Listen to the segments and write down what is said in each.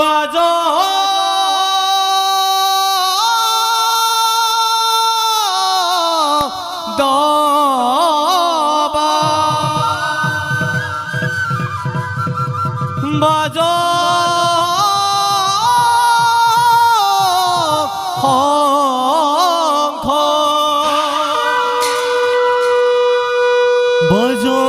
বাজো দবা বাজো শঙ্খ বাজো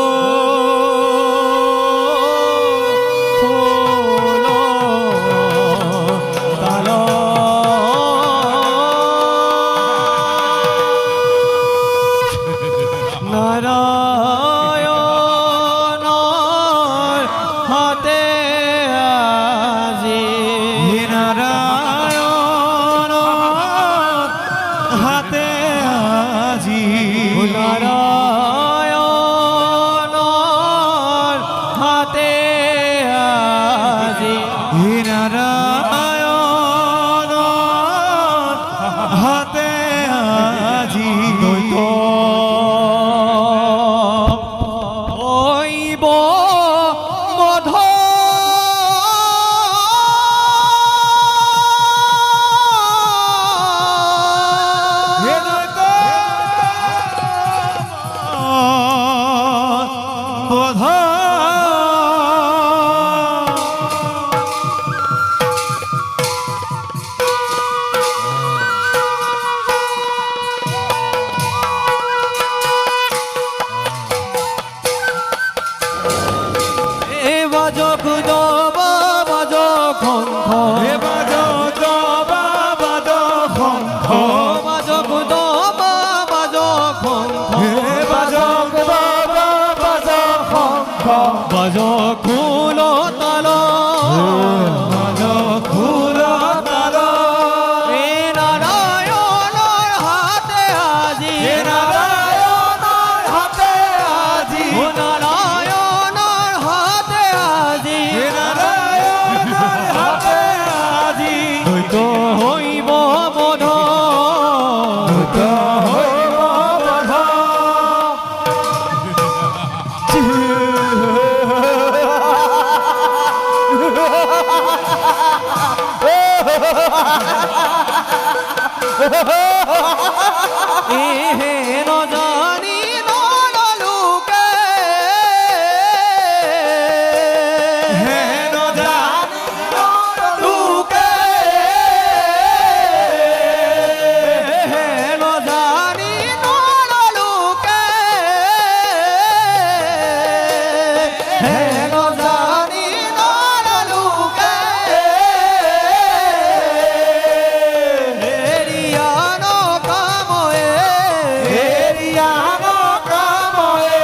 নারায়ণৰ হাতে আজি নাৰায়ণৰ হাতে আজি নাৰায়ণৰ হাতে আজি নাৰায়ণৰ হাতে আজি বাজো খুলো তালো বাজো খুলো তালো এ নারায়ণর হাতে আজি নারায়ণর হাতে আজি ও নারায়ণর হাতে আজি নারায়ণর হাতে আজি দ্বৈত হইব বোধ দ্বৈত হইব বোধ এহেন জানি নলোকে হেন জানি নলোকে হেন জানি নলোকে হেন জানি নলোকে এরিয়ানো কাময়ে এরিয়ানো কাময়ে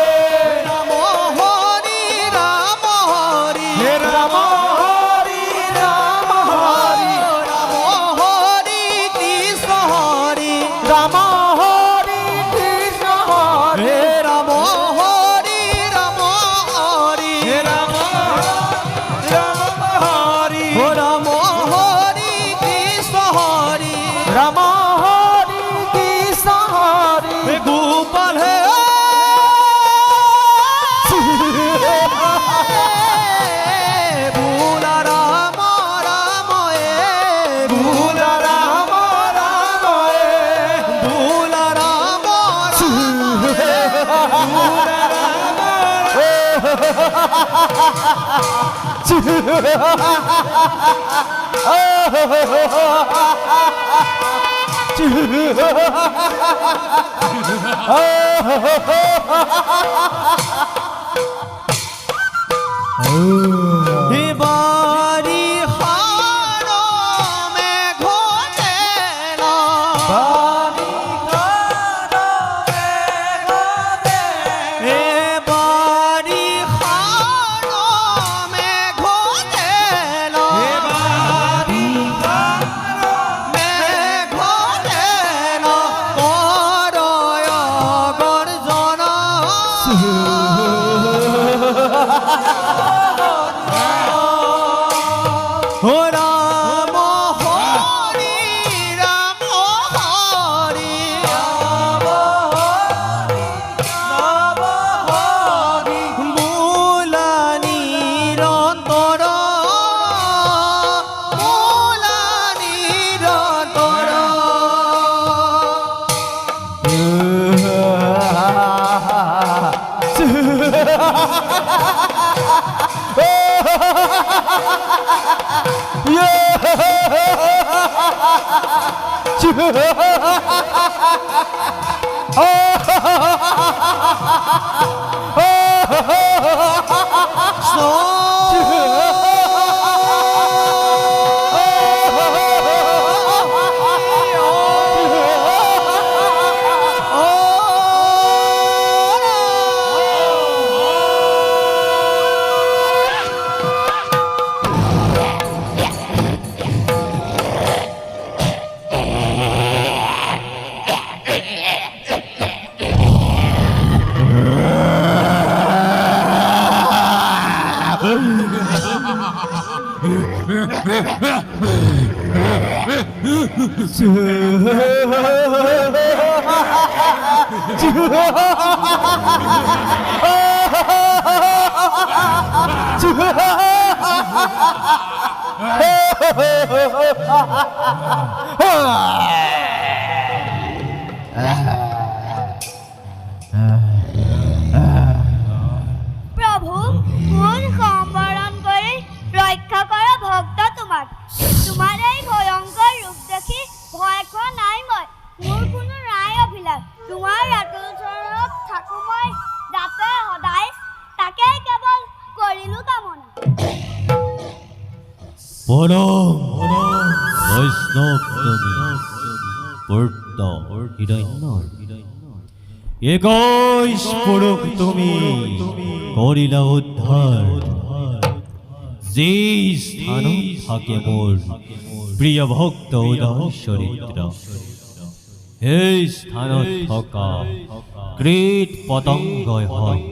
রাম হরি রাম হরি রাম হরি রাম হরি রাম হরি কৃষ্ণ হরি রাম হরি কৃষ্ণ হরি রাম হরি রাম হরি রাম রাম হরি রাম হরি কৃষ্ণ হরি রাম হরি কৃষ্ণ হরি গোপাল হে ভুলা রাম রাম এ ভুলা রাম রাম এ ভুলা রাম বাড়ি হার মেঘ দেলা এ বাড়ি হার মেঘ দেলা মেঘ দেলা করয় গর্জনা ও রাম হরি রাম হরি রাম হরি রাম হরি বুলা নিরন্তর প্রভু ভুল সম্বরণ করে রক্ষা করা ভক্ত তোমার তোমার এই ভয়ঙ্কর রূপ দেখি ভয় খোৱা নাই মই মোৰ কোনো নাই অভিলাষ তোমাৰ ৰাতুল চৰণত থাকো মই যাতে সদায় তাকে কেৱল কৰিলো কামনা পৰম বৈষ্ণৱ তুমি পূৰ্ত হিৰণ্যৰ 21 পুৰুষ তুমি কৰিলা উদ্ধাৰ যে স্থানত থাকে মোৰ প্ৰিয় ভক্ত উদয় চৰিত্ৰ এই স্থানত থকা কীট পতংগই হয়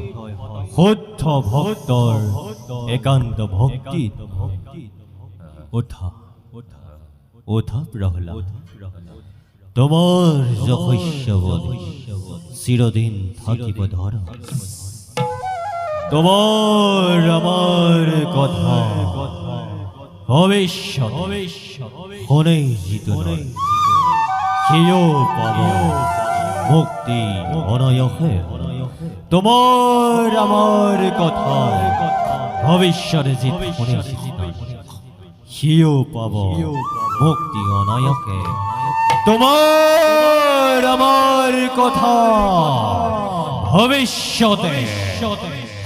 শুদ্ধ ভক্তৰ একান্ত ভক্তিত ওঠা ওঠা প্রহ্লাদ তোমার রহস্যবোধ চিরদিন থাকিব ধরা তোমার আমার কথা ভবিষ্যৎ হনে জিত নয় সেও পাব মুক্তি অনয়হে তোমার আমার কথা ভবিষ্যৎ জিত হনে জিত নয় সেও পাব মুক্তি অনায়কে তোমার আমার কথা ভবিষ্যতে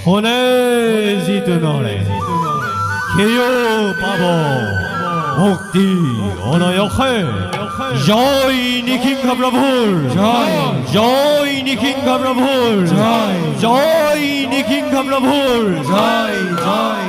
হলে জিত নড়ে সেও পাব মুক্তি অনায়কে জয় নিখিঙ্গ প্রভুর জয় নিখিঙ্গ প্রভুর জয় নিখিঙ্গ প্রভুর জয় জয়